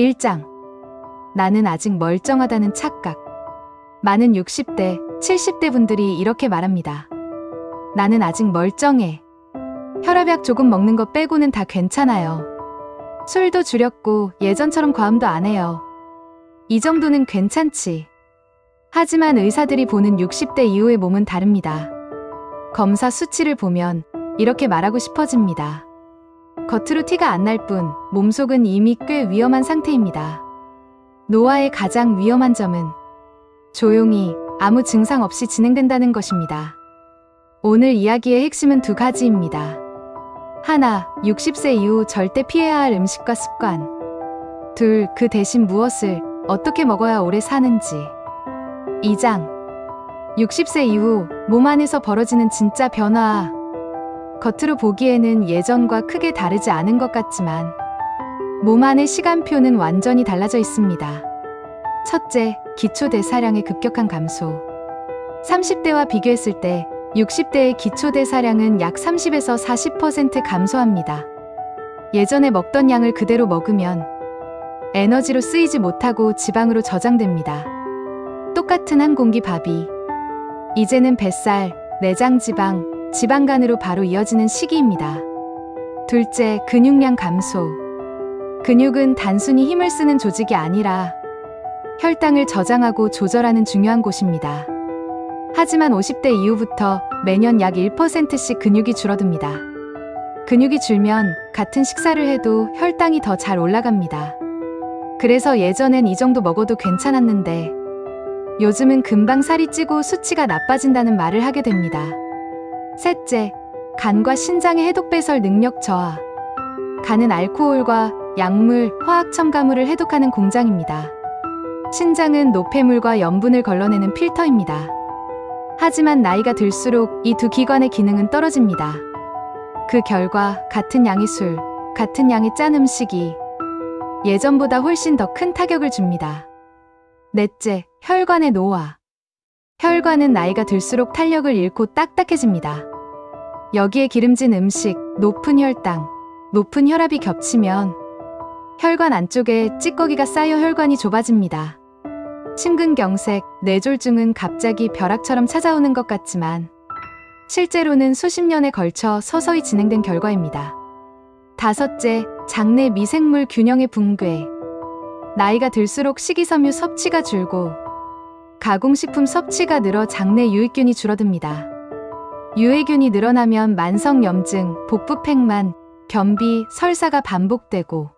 1장. 나는 아직 멀쩡하다는 착각. 많은 60대, 70대 분들이 이렇게 말합니다. 나는 아직 멀쩡해. 혈압약 조금 먹는 거 빼고는 다 괜찮아요. 술도 줄였고 예전처럼 과음도 안 해요. 이 정도는 괜찮지. 하지만 의사들이 보는 60대 이후의 몸은 다릅니다. 검사 수치를 보면 이렇게 말하고 싶어집니다. 겉으로 티가 안 날 뿐 몸속은 이미 꽤 위험한 상태입니다. 노화의 가장 위험한 점은 조용히 아무 증상 없이 진행된다는 것입니다. 오늘 이야기의 핵심은 두 가지입니다. 하나, 60세 이후 절대 피해야 할 음식과 습관. 둘, 그 대신 무엇을 어떻게 먹어야 오래 사는지. 2장. 60세 이후 몸 안에서 벌어지는 진짜 변화. 겉으로 보기에는 예전과 크게 다르지 않은 것 같지만 몸 안의 시간표는 완전히 달라져 있습니다. 첫째, 기초대사량의 급격한 감소. 30대와 비교했을 때 60대의 기초대사량은 약 30에서 40% 감소합니다. 예전에 먹던 양을 그대로 먹으면 에너지로 쓰이지 못하고 지방으로 저장됩니다. 똑같은 한 공기 밥이 이제는 뱃살, 내장지방, 지방간으로 바로 이어지는 시기입니다. 둘째, 근육량 감소. 근육은 단순히 힘을 쓰는 조직이 아니라 혈당을 저장하고 조절하는 중요한 곳입니다. 하지만 50대 이후부터 매년 약 1%씩 근육이 줄어듭니다. 근육이 줄면 같은 식사를 해도 혈당이 더 잘 올라갑니다. 그래서 예전엔 이 정도 먹어도 괜찮았는데 요즘은 금방 살이 찌고 수치가 나빠진다는 말을 하게 됩니다. 셋째, 간과 신장의 해독 배설 능력 저하. 간은 알코올과 약물, 화학 첨가물을 해독하는 공장입니다. 신장은 노폐물과 염분을 걸러내는 필터입니다. 하지만 나이가 들수록 이 두 기관의 기능은 떨어집니다. 그 결과 같은 양의 술, 같은 양의 짠 음식이 예전보다 훨씬 더 큰 타격을 줍니다. 넷째, 혈관의 노화. 혈관은 나이가 들수록 탄력을 잃고 딱딱해집니다. 여기에 기름진 음식, 높은 혈당, 높은 혈압이 겹치면 혈관 안쪽에 찌꺼기가 쌓여 혈관이 좁아집니다. 심근경색, 뇌졸중은 갑자기 벼락처럼 찾아오는 것 같지만 실제로는 수십 년에 걸쳐 서서히 진행된 결과입니다. 다섯째, 장내 미생물 균형의 붕괴. 나이가 들수록 식이섬유 섭취가 줄고 가공식품 섭취가 늘어 장내 유익균이 줄어듭니다. 유해균이 늘어나면 만성염증, 복부팽만, 변비, 설사가 반복되고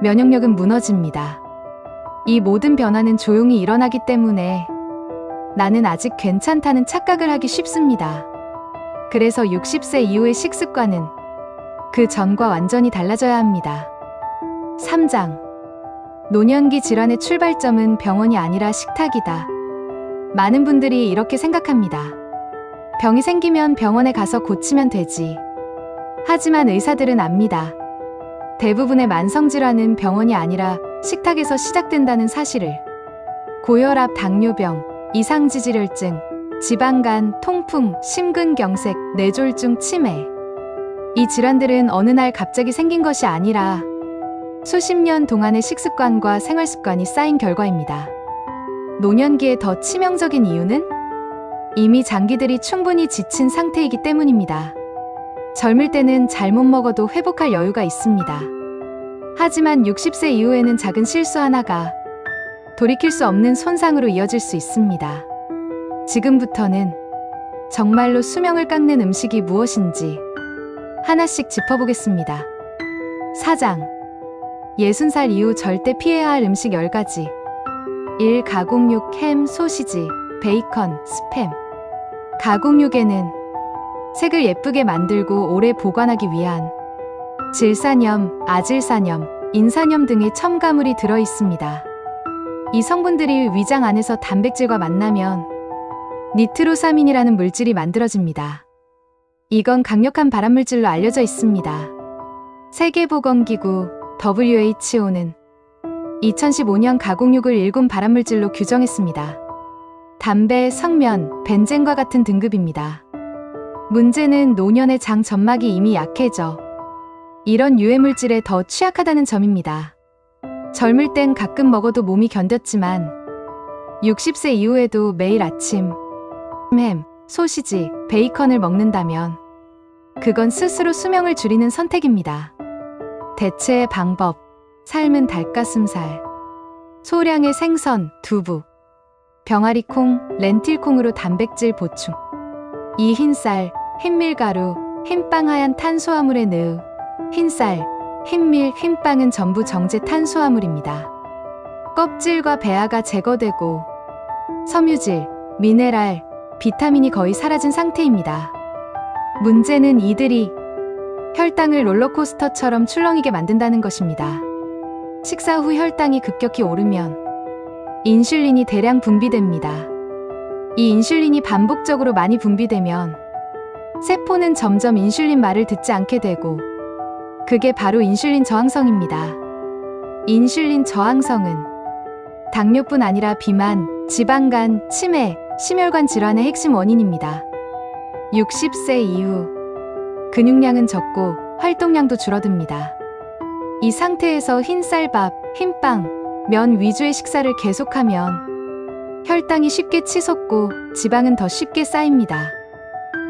면역력은 무너집니다. 이 모든 변화는 조용히 일어나기 때문에 나는 아직 괜찮다는 착각을 하기 쉽습니다. 그래서 60세 이후의 식습관은 그 전과 완전히 달라져야 합니다. 3장. 노년기 질환의 출발점은 병원이 아니라 식탁이다. 많은 분들이 이렇게 생각합니다. 병이 생기면 병원에 가서 고치면 되지. 하지만 의사들은 압니다. 대부분의 만성질환은 병원이 아니라 식탁에서 시작된다는 사실을. 고혈압, 당뇨병, 이상지질혈증, 지방간, 통풍, 심근경색, 뇌졸중, 치매. 이 질환들은 어느 날 갑자기 생긴 것이 아니라 수십 년 동안의 식습관과 생활습관이 쌓인 결과입니다. 노년기에 더 치명적인 이유는 이미 장기들이 충분히 지친 상태이기 때문입니다. 젊을 때는 잘못 먹어도 회복할 여유가 있습니다. 하지만 60세 이후에는 작은 실수 하나가 돌이킬 수 없는 손상으로 이어질 수 있습니다. 지금부터는 정말로 수명을 깎는 음식이 무엇인지 하나씩 짚어보겠습니다. 4장. 60살 이후 절대 피해야 할 음식 10가지. 1. 가공육, 햄, 소시지, 베이컨, 스팸. 가공육에는 색을 예쁘게 만들고 오래 보관하기 위한 질산염, 아질산염, 인산염 등의 첨가물이 들어 있습니다. 이 성분들이 위장 안에서 단백질과 만나면 니트로사민이라는 물질이 만들어집니다. 이건 강력한 발암물질로 알려져 있습니다. 세계보건기구 WHO는 2015년 가공육을 7 발암물질로 규정했습니다. 담배, 석면, 벤젠과 같은 등급입니다. 문제는 노년의 장 점막이 이미 약해져 이런 유해물질에 더 취약하다는 점입니다. 젊을 땐 가끔 먹어도 몸이 견뎠지만 60세 이후에도 매일 아침 햄, 소시지, 베이컨을 먹는다면 그건 스스로 수명을 줄이는 선택입니다. 대체의 방법, 삶은 닭가슴살, 소량의 생선, 두부, 병아리콩, 렌틸콩으로 단백질 보충, 이 흰쌀, 흰밀가루, 흰빵 하얀 탄수화물의 느우, 흰쌀, 흰밀, 흰빵은 전부 정제 탄수화물입니다. 껍질과 배아가 제거되고 섬유질, 미네랄, 비타민이 거의 사라진 상태입니다. 문제는 이들이 혈당을 롤러코스터처럼 출렁이게 만든다는 것입니다. 식사 후 혈당이 급격히 오르면 인슐린이 대량 분비됩니다. 이 인슐린이 반복적으로 많이 분비되면 세포는 점점 인슐린 말을 듣지 않게 되고 그게 바로 인슐린 저항성입니다. 인슐린 저항성은 당뇨뿐 아니라 비만, 지방간, 치매, 심혈관 질환의 핵심 원인입니다. 60세 이후 근육량은 적고 활동량도 줄어듭니다. 이 상태에서 흰쌀밥, 흰빵, 면 위주의 식사를 계속하면 혈당이 쉽게 치솟고 지방은 더 쉽게 쌓입니다.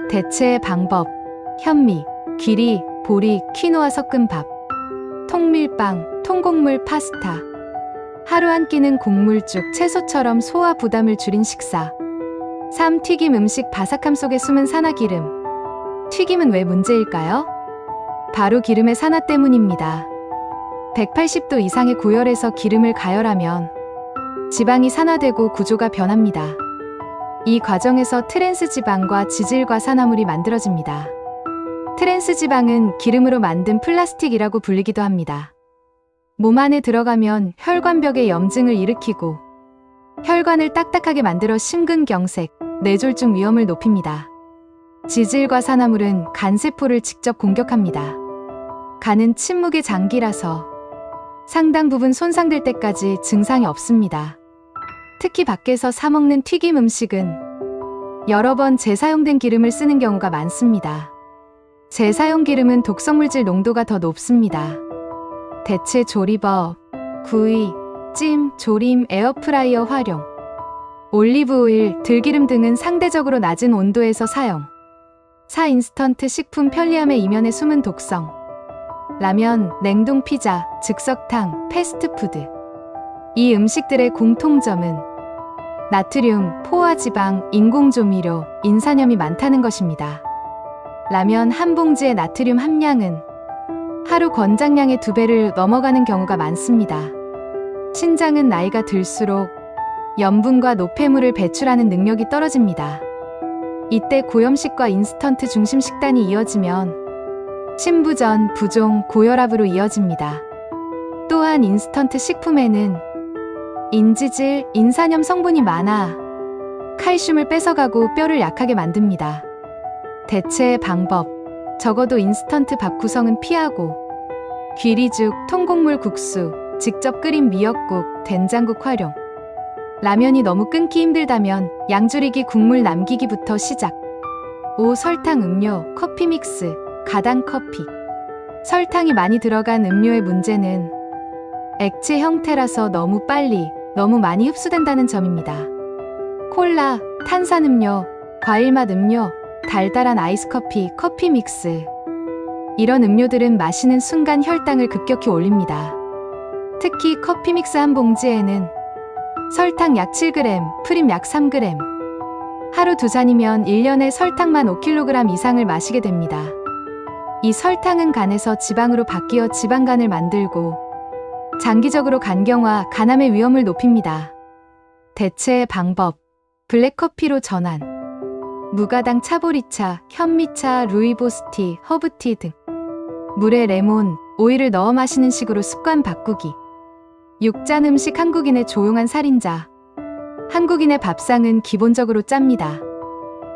대체의 방법, 현미, 귀리, 보리, 키노아 섞은 밥, 통밀빵, 통곡물 파스타, 하루 한 끼는 곡물죽, 채소처럼 소화 부담을 줄인 식사. 3. 튀김 음식 바삭함 속에 숨은 산화기름. 튀김은 왜 문제일까요? 바로 기름의 산화 때문입니다. 180도 이상의 고열에서 기름을 가열하면 지방이 산화되고 구조가 변합니다. 이 과정에서 트랜스 지방과 지질과 산화물이 만들어집니다. 트랜스 지방은 기름으로 만든 플라스틱이라고 불리기도 합니다. 몸 안에 들어가면 혈관벽에 염증을 일으키고 혈관을 딱딱하게 만들어 심근경색, 뇌졸중 위험을 높입니다. 지질과 산화물은 간세포를 직접 공격합니다. 간은 침묵의 장기라서 상당 부분 손상될 때까지 증상이 없습니다. 특히 밖에서 사 먹는 튀김 음식은 여러 번 재사용된 기름을 쓰는 경우가 많습니다. 재사용 기름은 독성물질 농도가 더 높습니다. 대체 조리법, 구이, 찜, 조림, 에어프라이어 활용, 올리브오일, 들기름 등은 상대적으로 낮은 온도에서 사용. 4. 인스턴트 식품 편리함의 이면에 숨은 독성. 라면, 냉동 피자, 즉석탕, 패스트푸드. 이 음식들의 공통점은 나트륨, 포화지방, 인공조미료, 인산염이 많다는 것입니다. 라면 한 봉지의 나트륨 함량은 하루 권장량의 2배를 넘어가는 경우가 많습니다. 신장은 나이가 들수록 염분과 노폐물을 배출하는 능력이 떨어집니다. 이때 고염식과 인스턴트 중심 식단이 이어지면 신부전, 부종, 고혈압으로 이어집니다. 또한 인스턴트 식품에는 인지질, 인산염 성분이 많아 칼슘을 뺏어가고 뼈를 약하게 만듭니다. 대체의 방법, 적어도 인스턴트 밥 구성은 피하고 귀리죽, 통곡물 국수, 직접 끓인 미역국, 된장국 활용. 라면이 너무 끊기 힘들다면 양조리기 국물 남기기부터 시작. 5. 설탕 음료, 커피 믹스, 가당 커피. 설탕이 많이 들어간 음료의 문제는 액체 형태라서 너무 빨리, 너무 많이 흡수된다는 점입니다. 콜라, 탄산음료, 과일맛 음료, 달달한 아이스커피, 커피 믹스. 이런 음료들은 마시는 순간 혈당을 급격히 올립니다. 특히 커피 믹스 한 봉지에는 설탕 약 7g, 프림 약 3g. 하루 2잔이면 1년에 설탕만 5kg 이상을 마시게 됩니다. 이 설탕은 간에서 지방으로 바뀌어 지방간을 만들고 장기적으로 간경화, 간암의 위험을 높입니다. 대체의 방법, 블랙커피로 전환. 무가당 차보리차, 현미차, 루이보스티, 허브티 등 물에 레몬, 오일을 넣어 마시는 식으로 습관 바꾸기. 육잔 음식 한국인의 조용한 살인자. 한국인의 밥상은 기본적으로 짭니다.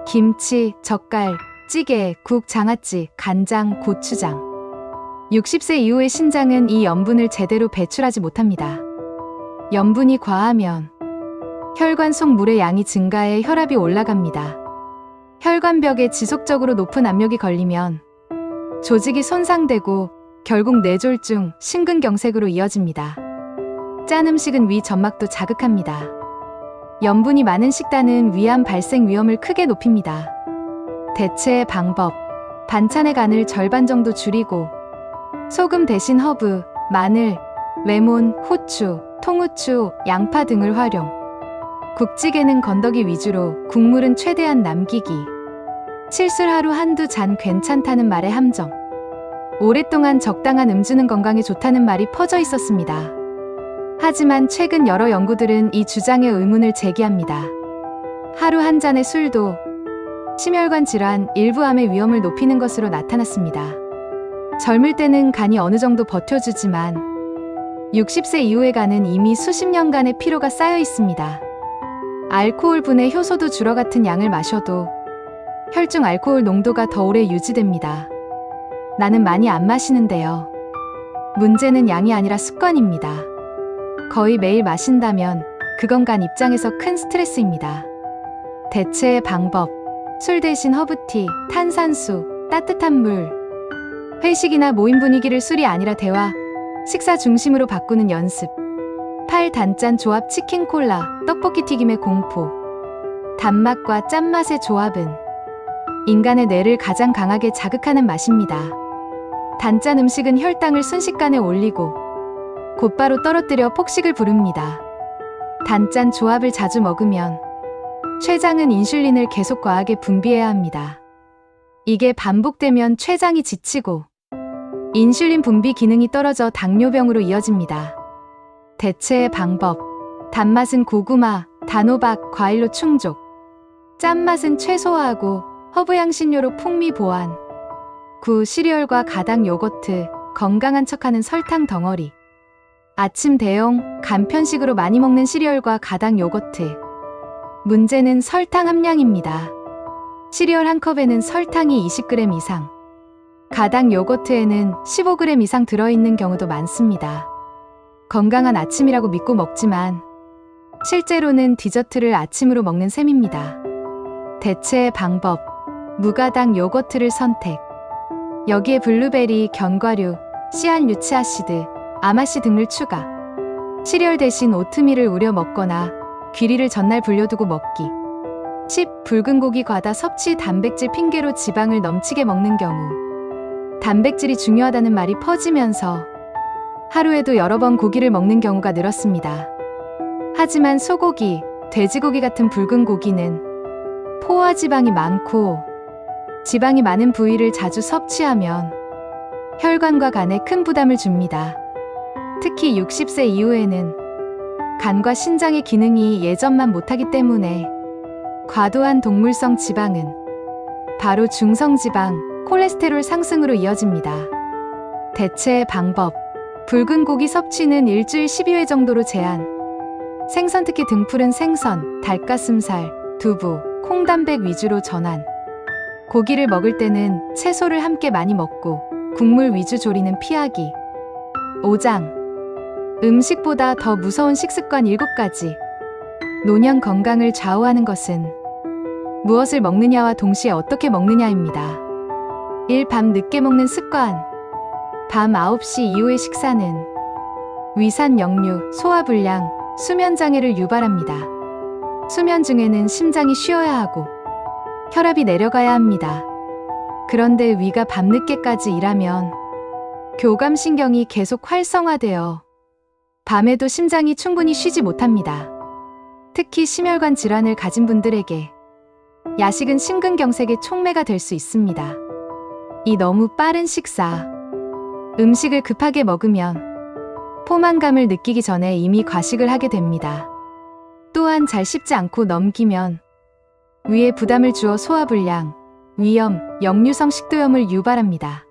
김치, 젓갈, 찌개, 국, 장아찌, 간장, 고추장. 60세 이후의 신장은 이 염분을 제대로 배출하지 못합니다. 염분이 과하면 혈관 속 물의 양이 증가해 혈압이 올라갑니다. 혈관벽에 지속적으로 높은 압력이 걸리면 조직이 손상되고 결국 뇌졸중, 심근경색으로 이어집니다. 짠 음식은 위 점막도 자극합니다. 염분이 많은 식단은 위암 발생 위험을 크게 높입니다. 대체 방법. 반찬의 간을 절반 정도 줄이고 소금 대신 허브, 마늘, 레몬, 후추, 통후추, 양파 등을 활용. 국찌개는 건더기 위주로 국물은 최대한 남기기. 칠술 하루 한두 잔 괜찮다는 말의 함정. 오랫동안 적당한 음주는 건강에 좋다는 말이 퍼져 있었습니다. 하지만 최근 여러 연구들은 이 주장에 의문을 제기합니다. 하루 한 잔의 술도 심혈관 질환, 일부 암의 위험을 높이는 것으로 나타났습니다. 젊을 때는 간이 어느 정도 버텨주지만 60세 이후의 간은 이미 수십 년간의 피로가 쌓여 있습니다. 알코올 분해 효소도 주로 같은 양을 마셔도 혈중 알코올 농도가 더 오래 유지됩니다. 나는 많이 안 마시는데요. 문제는 양이 아니라 습관입니다. 거의 매일 마신다면 그건 간 입장에서 큰 스트레스입니다. 대체의 방법. 술 대신 허브티, 탄산수, 따뜻한 물. 회식이나 모임 분위기를 술이 아니라 대화, 식사 중심으로 바꾸는 연습. 8단짠 조합 치킨 콜라, 떡볶이 튀김의 공포. 단맛과 짠맛의 조합은 인간의 뇌를 가장 강하게 자극하는 맛입니다. 단짠 음식은 혈당을 순식간에 올리고 곧바로 떨어뜨려 폭식을 부릅니다. 단짠 조합을 자주 먹으면 췌장은 인슐린을 계속 과하게 분비해야 합니다. 이게 반복되면 췌장이 지치고 인슐린 분비 기능이 떨어져 당뇨병으로 이어집니다. 대체의 방법. 단맛은 고구마, 단호박, 과일로 충족. 짠맛은 최소화하고 허브 향신료로 풍미 보완. 시리얼과 가당 요거트, 건강한 척하는 설탕 덩어리. 아침 대용, 간편식으로 많이 먹는 시리얼과 가당 요거트. 문제는 설탕 함량입니다. 시리얼 한 컵에는 설탕이 20g 이상, 가당 요거트에는 15g 이상 들어있는 경우도 많습니다. 건강한 아침이라고 믿고 먹지만 실제로는 디저트를 아침으로 먹는 셈입니다. 대체의 방법. 무가당 요거트를 선택. 여기에 블루베리, 견과류, 씨앗 유치아시드, 아마씨 등을 추가. 시리얼 대신 오트밀을 우려 먹거나 귀리를 전날 불려두고 먹기. 10. 붉은 고기 과다 섭취. 단백질 핑계로 지방을 넘치게 먹는 경우. 단백질이 중요하다는 말이 퍼지면서 하루에도 여러 번 고기를 먹는 경우가 늘었습니다. 하지만 소고기, 돼지고기 같은 붉은 고기는 포화 지방이 많고 지방이 많은 부위를 자주 섭취하면 혈관과 간에 큰 부담을 줍니다. 특히 60세 이후에는 간과 신장의 기능이 예전만 못하기 때문에 과도한 동물성 지방은 바로 중성지방, 콜레스테롤 상승으로 이어집니다. 대체의 방법. 붉은 고기 섭취는 일주일 12회 정도로 제한. 생선, 특히 등푸른 생선, 닭가슴살, 두부, 콩단백 위주로 전환. 고기를 먹을 때는 채소를 함께 많이 먹고 국물 위주 조리는 피하기. 5장. 음식보다 더 무서운 식습관 7가지. 노년 건강을 좌우하는 것은 무엇을 먹느냐와 동시에 어떻게 먹느냐입니다. 1. 밤 늦게 먹는 습관. 밤 9시 이후의 식사는 위산 역류, 소화불량, 수면장애를 유발합니다. 수면 중에는 심장이 쉬어야 하고 혈압이 내려가야 합니다. 그런데 위가 밤늦게까지 일하면 교감신경이 계속 활성화되어 밤에도 심장이 충분히 쉬지 못합니다. 특히 심혈관 질환을 가진 분들에게 야식은 심근경색의 촉매가 될 수 있습니다. 이 너무 빠른 식사. 음식을 급하게 먹으면 포만감을 느끼기 전에 이미 과식을 하게 됩니다. 또한 잘 씹지 않고 넘기면 위에 부담을 주어 소화불량, 위염, 역류성 식도염을 유발합니다.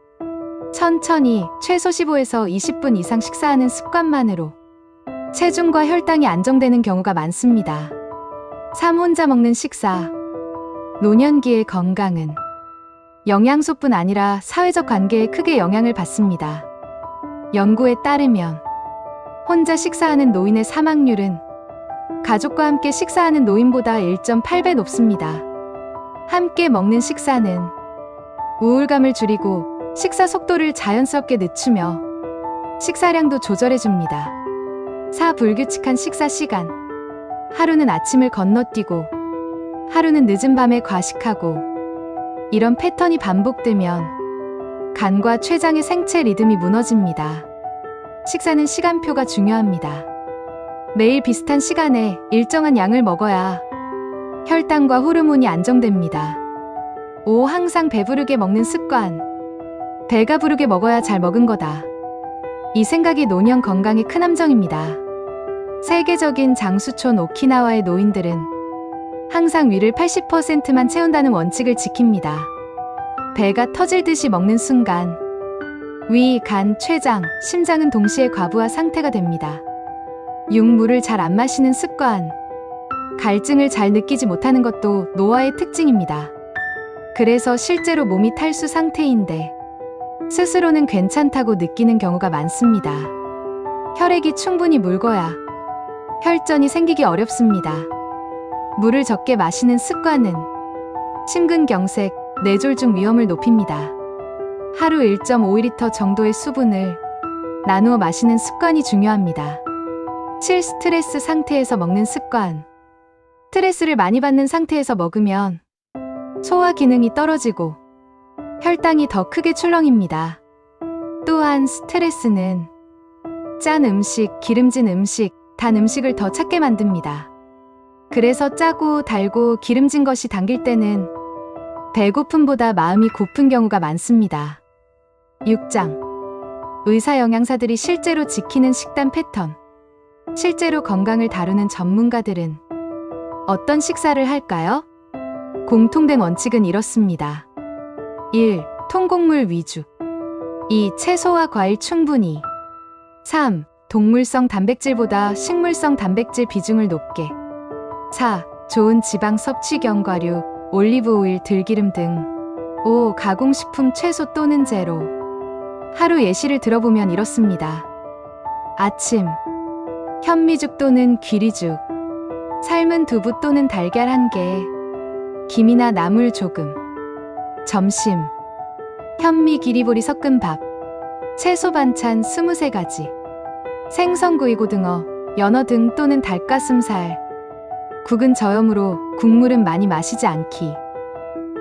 천천히 최소 15에서 20분 이상 식사하는 습관만으로 체중과 혈당이 안정되는 경우가 많습니다. 3. 혼자 먹는 식사. 노년기의 건강은 영양소뿐 아니라 사회적 관계에 크게 영향을 받습니다. 연구에 따르면 혼자 식사하는 노인의 사망률은 가족과 함께 식사하는 노인보다 1.8배 높습니다. 함께 먹는 식사는 우울감을 줄이고 식사 속도를 자연스럽게 늦추며 식사량도 조절해줍니다. 4. 불규칙한 식사 시간. 하루는 아침을 건너뛰고 하루는 늦은 밤에 과식하고 이런 패턴이 반복되면 간과 췌장의 생체 리듬이 무너집니다. 식사는 시간표가 중요합니다. 매일 비슷한 시간에 일정한 양을 먹어야 혈당과 호르몬이 안정됩니다. 5. 항상 배부르게 먹는 습관. 배가 부르게 먹어야 잘 먹은 거다. 이 생각이 노년 건강에 큰 함정입니다. 세계적인 장수촌 오키나와의 노인들은 항상 위를 80%만 채운다는 원칙을 지킵니다. 배가 터질 듯이 먹는 순간 위, 간, 췌장, 심장은 동시에 과부하 상태가 됩니다. 6. 물을 잘 안 마시는 습관. 갈증을 잘 느끼지 못하는 것도 노화의 특징입니다. 그래서 실제로 몸이 탈수 상태인데 스스로는 괜찮다고 느끼는 경우가 많습니다. 혈액이 충분히 묽어야 혈전이 생기기 어렵습니다. 물을 적게 마시는 습관은 심근경색, 뇌졸중 위험을 높입니다. 하루 1.5리터 정도의 수분을 나누어 마시는 습관이 중요합니다. 7. 스트레스 상태에서 먹는 습관. 스트레스를 많이 받는 상태에서 먹으면 소화 기능이 떨어지고 혈당이 더 크게 출렁입니다. 또한 스트레스는 짠 음식, 기름진 음식, 단 음식을 더 찾게 만듭니다. 그래서 짜고 달고 기름진 것이 당길 때는 배고픔보다 마음이 고픈 경우가 많습니다. 6장. 의사 영양사들이 실제로 지키는 식단 패턴. 실제로 건강을 다루는 전문가들은 어떤 식사를 할까요? 공통된 원칙은 이렇습니다. 1. 통곡물 위주. 2. 채소와 과일 충분히. 3. 동물성 단백질보다 식물성 단백질 비중을 높게. 4. 좋은 지방 섭취 견과류, 올리브 오일, 들기름 등. 5. 가공식품 최소 또는 제로. 하루 예시를 들어보면 이렇습니다. 아침. 현미죽 또는 귀리죽. 삶은 두부 또는 달걀 1개. 김이나 나물 조금. 점심. 현미 기리보리 섞은 밥. 채소 반찬 23가지. 생선구이, 고등어, 연어 등 또는 닭가슴살. 국은 저염으로 국물은 많이 마시지 않기.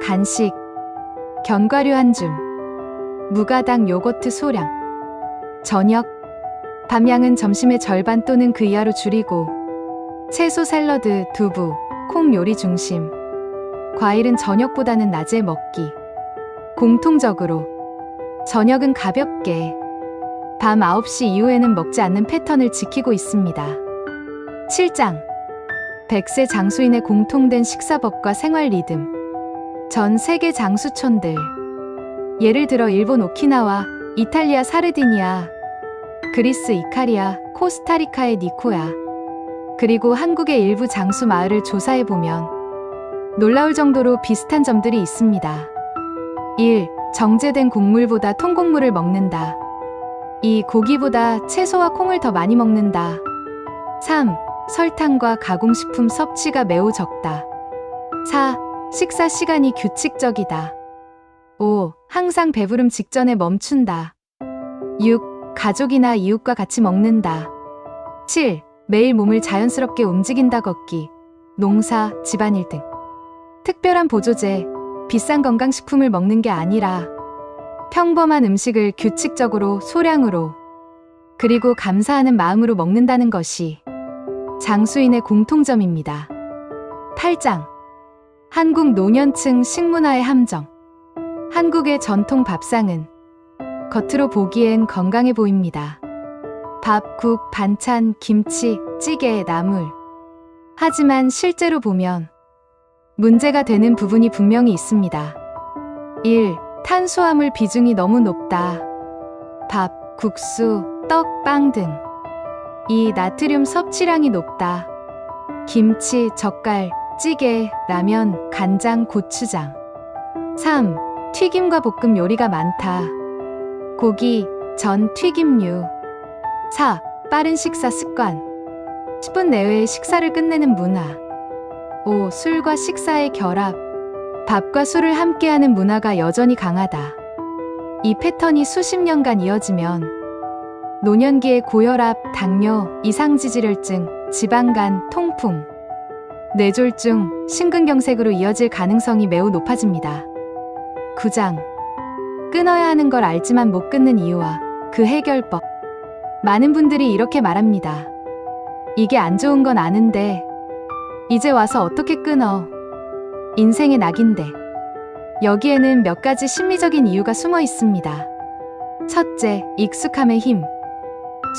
간식. 견과류 1줌. 무가당 요거트 소량. 저녁. 밤양은 점심의 절반 또는 그 이하로 줄이고 채소 샐러드, 두부, 콩 요리 중심. 과일은 저녁보다는 낮에 먹기. 공통적으로 저녁은 가볍게 밤 9시 이후에는 먹지 않는 패턴을 지키고 있습니다. 7장. 100세 장수인의 공통된 식사법과 생활 리듬. 전 세계 장수촌들. 예를 들어 일본 오키나와, 이탈리아 사르디니아, 그리스 이카리아, 코스타리카의 니코야, 그리고 한국의 일부 장수 마을을 조사해보면 놀라울 정도로 비슷한 점들이 있습니다. 1. 정제된 곡물보다 통곡물을 먹는다. 2. 고기보다 채소와 콩을 더 많이 먹는다. 3. 설탕과 가공식품 섭취가 매우 적다. 4. 식사 시간이 규칙적이다. 5. 항상 배부름 직전에 멈춘다. 6. 가족이나 이웃과 같이 먹는다. 7. 매일 몸을 자연스럽게 움직인다. 걷기, 농사, 집안일 등. 특별한 보조제, 비싼 건강식품을 먹는 게 아니라 평범한 음식을 규칙적으로, 소량으로, 그리고 감사하는 마음으로 먹는다는 것이 장수인의 공통점입니다. 8장. 한국 노년층 식문화의 함정. 한국의 전통 밥상은 겉으로 보기엔 건강해 보입니다. 밥, 국, 반찬, 김치, 찌개, 나물. 하지만 실제로 보면 문제가 되는 부분이 분명히 있습니다. 1. 탄수화물 비중이 너무 높다. 밥, 국수, 떡, 빵 등. 2. 나트륨 섭취량이 높다. 김치, 젓갈, 찌개, 라면, 간장, 고추장. 3. 튀김과 볶음 요리가 많다. 고기, 전, 튀김류. 4. 빠른 식사 습관. 10분 내외에 식사를 끝내는 문화. 5. 술과 식사의 결합. 밥과 술을 함께하는 문화가 여전히 강하다. 이 패턴이 수십 년간 이어지면 노년기에 고혈압, 당뇨, 이상지질혈증, 지방간, 통풍, 뇌졸중, 심근경색으로 이어질 가능성이 매우 높아집니다. 9장. 끊어야 하는 걸 알지만 못 끊는 이유와 그 해결법. 많은 분들이 이렇게 말합니다. 이게 안 좋은 건 아는데 이제 와서 어떻게 끊어? 인생의 낙인데. 여기에는 몇 가지 심리적인 이유가 숨어 있습니다. 첫째, 익숙함의 힘.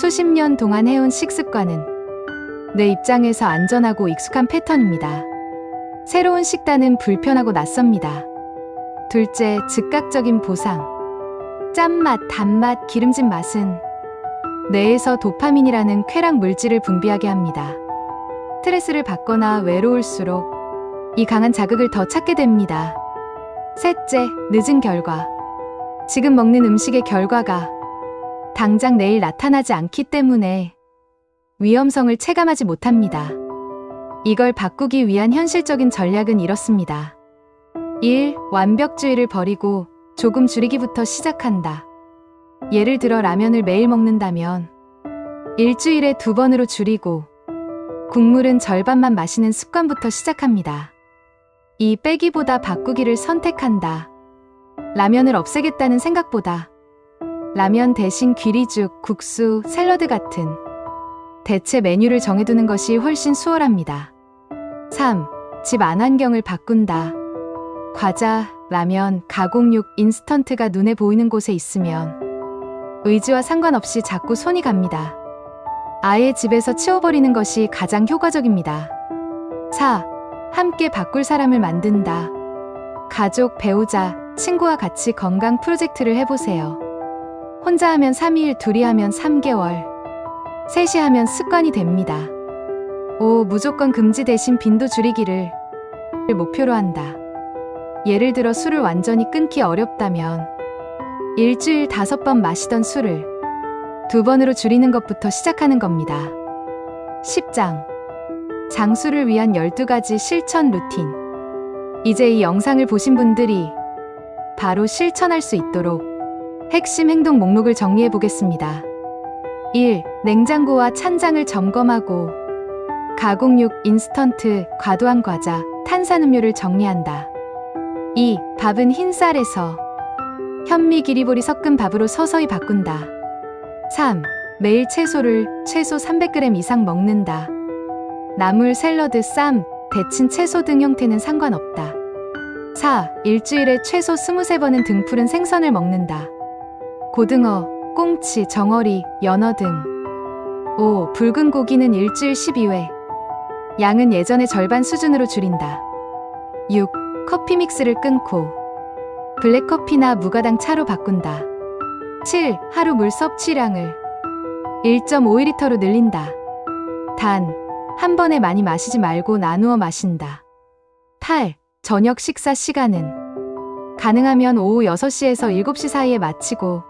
수십 년 동안 해온 식습관은 내 입장에서 안전하고 익숙한 패턴입니다. 새로운 식단은 불편하고 낯섭니다. 둘째, 즉각적인 보상. 짠맛, 단맛, 기름진 맛은 뇌에서 도파민이라는 쾌락 물질을 분비하게 합니다. 스트레스를 받거나 외로울수록 이 강한 자극을 더 찾게 됩니다. 셋째, 늦은 결과. 지금 먹는 음식의 결과가 당장 내일 나타나지 않기 때문에 위험성을 체감하지 못합니다. 이걸 바꾸기 위한 현실적인 전략은 이렇습니다. 1. 완벽주의를 버리고 조금 줄이기부터 시작한다. 예를 들어 라면을 매일 먹는다면 일주일에 2번으로 줄이고 국물은 절반만 마시는 습관부터 시작합니다. 2. 빼기보다 바꾸기를 선택한다. 라면을 없애겠다는 생각보다 라면 대신 귀리죽, 국수, 샐러드 같은 대체 메뉴를 정해두는 것이 훨씬 수월합니다. 3. 집 안환경을 바꾼다. 과자, 라면, 가공육, 인스턴트가 눈에 보이는 곳에 있으면 의지와 상관없이 자꾸 손이 갑니다. 아예 집에서 치워버리는 것이 가장 효과적입니다. 4. 함께 바꿀 사람을 만든다. 가족, 배우자, 친구와 같이 건강 프로젝트를 해보세요. 혼자 하면 3일, 둘이 하면 3개월, 셋이 하면 습관이 됩니다. 5. 무조건 금지 대신 빈도 줄이기를 목표로 한다. 예를 들어 술을 완전히 끊기 어렵다면 일주일 5번 마시던 술을 2번으로 줄이는 것부터 시작하는 겁니다. 10장. 장수를 위한 12가지 실천 루틴. 이제 이 영상을 보신 분들이 바로 실천할 수 있도록 핵심 행동 목록을 정리해 보겠습니다. 1. 냉장고와 찬장을 점검하고 가공육, 인스턴트, 과도한 과자, 탄산음료를 정리한다. 2. 밥은 흰쌀에서 현미, 기리보리 섞은 밥으로 서서히 바꾼다. 3. 매일 채소를 최소 300g 이상 먹는다. 나물, 샐러드, 쌈, 데친 채소 등 형태는 상관없다. 4. 일주일에 최소 23번은 등푸른 생선을 먹는다. 고등어, 꽁치, 정어리, 연어 등. 5. 붉은 고기는 일주일 12회. 양은 예전의 절반 수준으로 줄인다. 6. 커피 믹스를 끊고 블랙커피나 무가당 차로 바꾼다. 7. 하루 물 섭취량을 1.5리터로 늘린다. 단, 한 번에 많이 마시지 말고 나누어 마신다. 8. 저녁 식사 시간은 가능하면 오후 6시에서 7시 사이에 마치고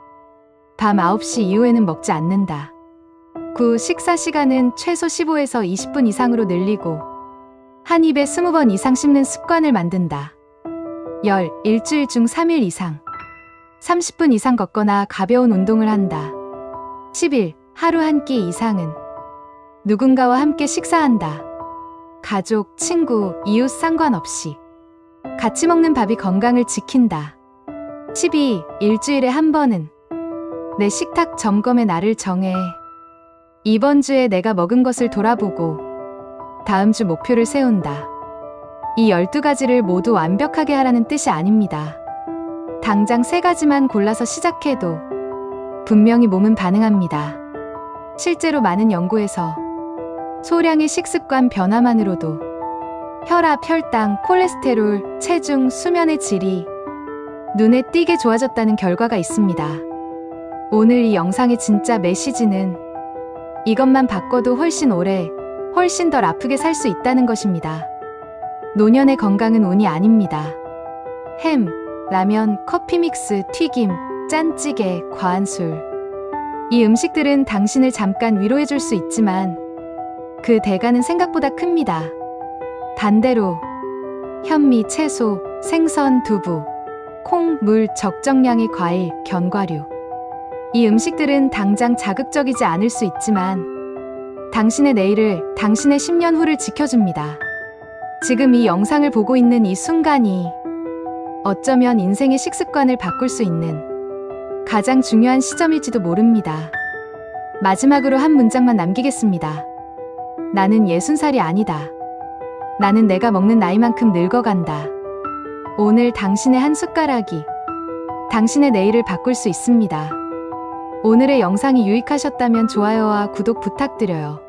밤 9시 이후에는 먹지 않는다. 9. 식사 시간은 최소 15에서 20분 이상으로 늘리고 한 입에 20번 이상 씹는 습관을 만든다. 10. 일주일 중 3일 이상 30분 이상 걷거나 가벼운 운동을 한다. 11. 하루 한 끼 이상은 누군가와 함께 식사한다. 가족, 친구, 이웃 상관없이 같이 먹는 밥이 건강을 지킨다. 12. 일주일에 한 번은 내 식탁 점검의 날을 정해 이번 주에 내가 먹은 것을 돌아보고 다음 주 목표를 세운다. 이 12가지를 모두 완벽하게 하라는 뜻이 아닙니다. 당장 3가지만 골라서 시작해도 분명히 몸은 반응합니다. 실제로 많은 연구에서 소량의 식습관 변화만으로도 혈압, 혈당, 콜레스테롤, 체중, 수면의 질이 눈에 띄게 좋아졌다는 결과가 있습니다. 오늘 이 영상의 진짜 메시지는 이것만 바꿔도 훨씬 오래, 훨씬 덜 아프게 살 수 있다는 것입니다. 노년의 건강은 운이 아닙니다. 햄, 라면, 커피 믹스, 튀김, 짠찌개, 과한 술. 이 음식들은 당신을 잠깐 위로해줄 수 있지만 그 대가는 생각보다 큽니다. 반대로 현미, 채소, 생선, 두부, 콩, 물, 적정량의 과일, 견과류. 이 음식들은 당장 자극적이지 않을 수 있지만 당신의 내일을, 당신의 10년 후를 지켜줍니다. 지금 이 영상을 보고 있는 이 순간이 어쩌면 인생의 식습관을 바꿀 수 있는 가장 중요한 시점일지도 모릅니다. 마지막으로 한 문장만 남기겠습니다. 나는 60살이 아니다. 나는 내가 먹는 나이만큼 늙어간다. 오늘 당신의 한 숟가락이 당신의 내일을 바꿀 수 있습니다. 오늘의 영상이 유익하셨다면 좋아요와 구독 부탁드려요.